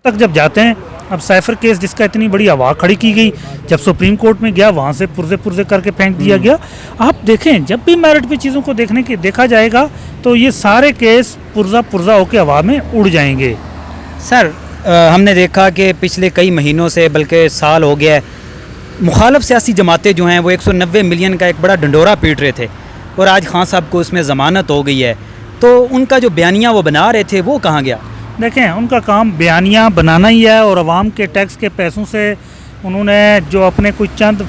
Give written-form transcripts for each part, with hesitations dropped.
तक जब जाते हैं, अब साइफर केस जिसका इतनी बड़ी हवा खड़ी की गई, जब सुप्रीम कोर्ट में गया वहाँ से पुर्जे पुर्जे करके फेंक दिया गया। आप देखें जब भी मेरिट पे चीज़ों को देखा जाएगा तो ये सारे केस पुर्जा पुर्जा होकर हवा में उड़ जाएंगे। सर हमने देखा कि पिछले कई महीनों से बल्कि साल हो गया है, मुखालफ सियासी जमातें जो हैं वो 190 मिलियन का एक बड़ा ढंडोरा पीट रहे थे और आज खान साहब को उसमें ज़मानत हो गई है, तो उनका जो बयानिया वो बना रहे थे वो कहाँ गया? देखें उनका काम बयानिया बनाना ही है और आवाम के टैक्स के पैसों से उन्होंने जो अपने कुछ चंद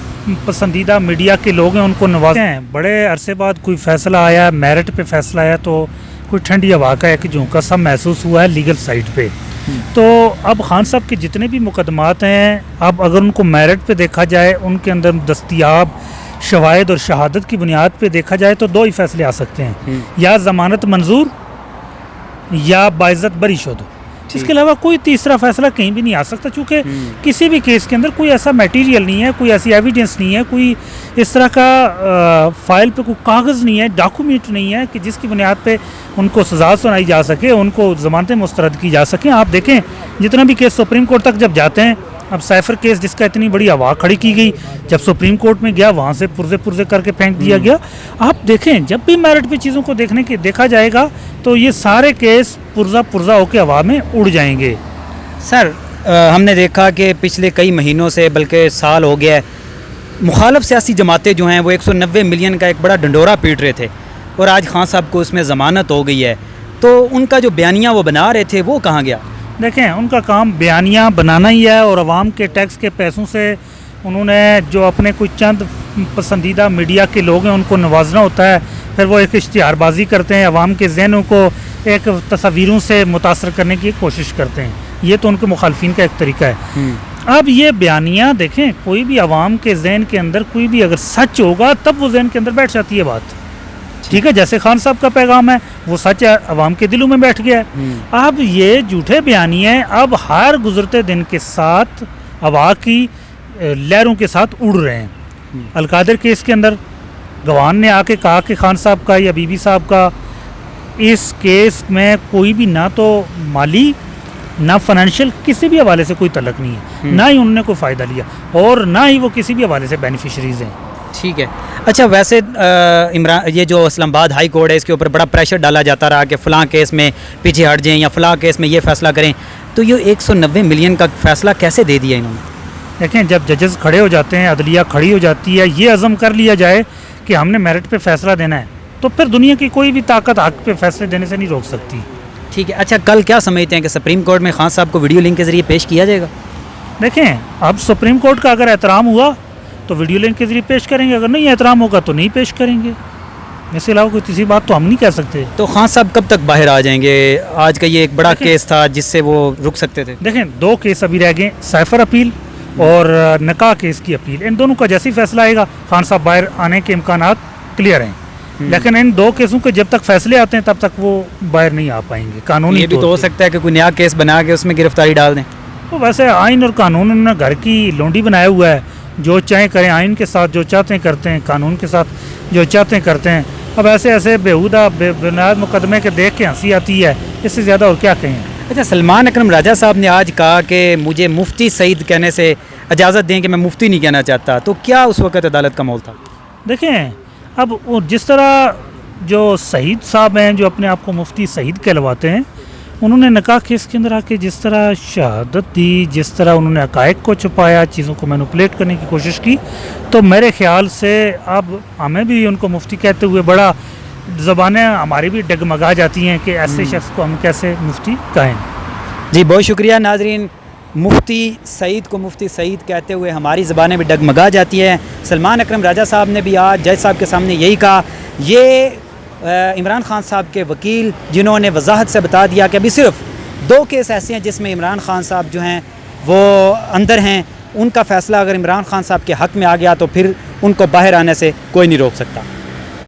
पसंदीदा मीडिया के लोग हैं उनको नवाजे हैं। बड़े अरसे बाद कोई फ़ैसला आया, मेरिट पे फ़ैसला आया तो कोई ठंडी हवा का एक झोंका सा महसूस हुआ है लीगल साइड पे। तो अब खान साहब के जितने भी मुकदमात हैं, अब अगर उनको मेरिट पे देखा जाए, उनके अंदर दस्तयाब शवाहिद और शहादत की बुनियाद पे देखा जाए तो दो ही फैसले आ सकते हैं, या ज़मानत मंजूर या बाइज्जत बरी शुद। इसके अलावा कोई तीसरा फैसला कहीं भी नहीं आ सकता, चूँकि किसी भी केस के अंदर कोई ऐसा मटेरियल नहीं है, कोई ऐसी एविडेंस नहीं है, कोई इस तरह का फाइल पे कोई कागज़ नहीं है, डॉक्यूमेंट नहीं है कि जिसकी बुनियाद पे उनको सज़ा सुनाई जा सके, उनको ज़मानतें मुस्तरद की जा सकें। आप देखें जितना भी केस सुप्रीम कोर्ट तक जब जाते हैं, अब साइफर केस जिसका इतनी बड़ी हवा खड़ी की गई, जब सुप्रीम कोर्ट में गया वहाँ से पुर्जे पुर्जे करके फेंक दिया गया। आप देखें जब भी मेरिट पे चीज़ों को देखा जाएगा तो ये सारे केस पुर्जा पुर्जा होकर हवा में उड़ जाएंगे। सर हमने देखा कि पिछले कई महीनों से बल्कि साल हो गया है, मुखालफ सियासी जमातें जो हैं वो 190 मिलियन का एक बड़ा ढंडोरा पीट रहे थे और आज खान साहब को उसमें ज़मानत हो गई है, तो उनका जो बयानिया वो बना रहे थे वो कहाँ गया? देखें उनका काम बयानिया बनाना ही है और आवाम के टैक्स के पैसों से उन्होंने जो अपने कुछ चंद पसंदीदा मीडिया के लोग हैं उनको नवाजना होता है, फिर वो एक इश्तिहारबाजी करते हैं, आवाम के जहनों को एक तस्वीरों से मुतासर करने की कोशिश करते हैं। ये तो उनके मुखालफिन का एक तरीका है। अब ये बयानिया देखें, कोई भी आवाम के जहन के अंदर कोई भी अगर सच होगा तब वो जहन के अंदर बैठ जाती है बात, ठीक है। जैसे खान साहब का पैगाम है वो सच है, आवाम के दिलों में बैठ गया है। अब ये झूठे बयानिए अब हर गुजरते दिन के साथ हवा की लहरों के साथ उड़ रहे हैं। अलकादर केस के अंदर गवान ने आके कहा कि खान साहब का या बीबी साहब का इस केस में कोई भी ना तो माली ना फाइनेंशियल किसी भी हवाले से कोई तल्लक नहीं है, ना ही उन्होंने कोई फ़ायदा लिया और ना ही वो किसी भी हवाले से बेनिफिशरीज़ हैं। ठीक है। अच्छा वैसे इमरान, ये जो इस्लामाबाद हाई कोर्ट है इसके ऊपर बड़ा प्रेशर डाला जाता रहा कि फ़लाँ केस में पीछे हट जाएं या फ़लाँ केस में ये फ़ैसला करें, तो ये 190 मिलियन का फ़ैसला कैसे दे दिया इन्होंने? देखें जब जजेस खड़े हो जाते हैं, अदलिया खड़ी हो जाती है, ये अज़म कर लिया जाए कि हमने मेरिट पे फ़ैसला देना है, तो फिर दुनिया की कोई भी ताकत हक पे फ़ैसले देने से नहीं रोक सकती। ठीक है। अच्छा कल क्या समझते हैं कि सुप्रीम कोर्ट में खान साहब को वीडियो लिंक के ज़रिए पेश किया जाएगा? देखें अब सुप्रीम कोर्ट का अगर एहतराम हुआ तो वीडियो लिंक के ज़रिए पेश करेंगे, अगर नहीं एहतराम होगा तो नहीं पेश करेंगे। इसके अलावा कोई तीसरी बात तो हम नहीं कह सकते। तो खान साहब कब तक बाहर आ जाएंगे? आज का ये एक बड़ा केस था जिससे वो रुक सकते थे। देखें दो केस अभी रह गए, साइफर अपील और नकाह केस की अपील। इन दोनों का जैसे ही फैसला आएगा खान साहब बाहर आने के इम्कानात क्लियर हैं, लेकिन इन दो केसों के जब तक फैसले आते हैं तब तक वो बाहर नहीं आ पाएंगे। कानूनी ये भी तो हो सकता है कि कोई नया केस बना के उसमें गिरफ्तारी डाल दें। तो वैसे आइन और कानून उन्होंने घर की लोंडी बनाया हुआ है, जो चाहे करें, आइन के साथ जो चाहते हैं करते हैं, कानून के साथ जो चाहते हैं करते हैं। अब ऐसे बेहुदा बेबुनियाद मुकदमे के देख के हंसी आती है, इससे ज़्यादा और क्या कहें। अच्छा सलमान अकरम राजा साहब ने आज कहा कि मुझे मुफ्ती सईद कहने से इजाज़त दें कि मैं मुफ्ती नहीं कहना चाहता, तो क्या उस वक़्त अदालत का माहौल था? देखें अब वो जिस तरह जो सईद साहब हैं जो अपने आप को मुफ्ती सईद कहलवाते हैं, उन्होंने नकाह केस के अंदर आके जिस तरह शहादत दी, जिस तरह उन्होंने हक़ाइक़ को छुपाया, चीज़ों को मैनिपुलेट करने की कोशिश की, तो मेरे ख़्याल से अब हमें भी उनको मुफ्ती कहते हुए बड़ा ज़बानें हमारी भी डगमगा जाती हैं कि ऐसे शख्स को हम कैसे मुफ्ती कहें। जी बहुत शुक्रिया नाजरीन। मुफ्ती सईद को मुफ्ती सईद कहते हुए हमारी ज़बानें भी डगमगा जाती हैं। सलमान अकरम राजा साहब ने भी आज जज साहब के सामने यही कहा। ये इमरान खान साहब के वकील जिन्होंने वजाहत से बता दिया कि अभी सिर्फ 2 केस ऐसे हैं जिसमें इमरान खान साहब जो हैं वो अंदर हैं, उनका फ़ैसला अगर इमरान खान साहब के हक़ में आ गया तो फिर उनको बाहर आने से कोई नहीं रोक सकता।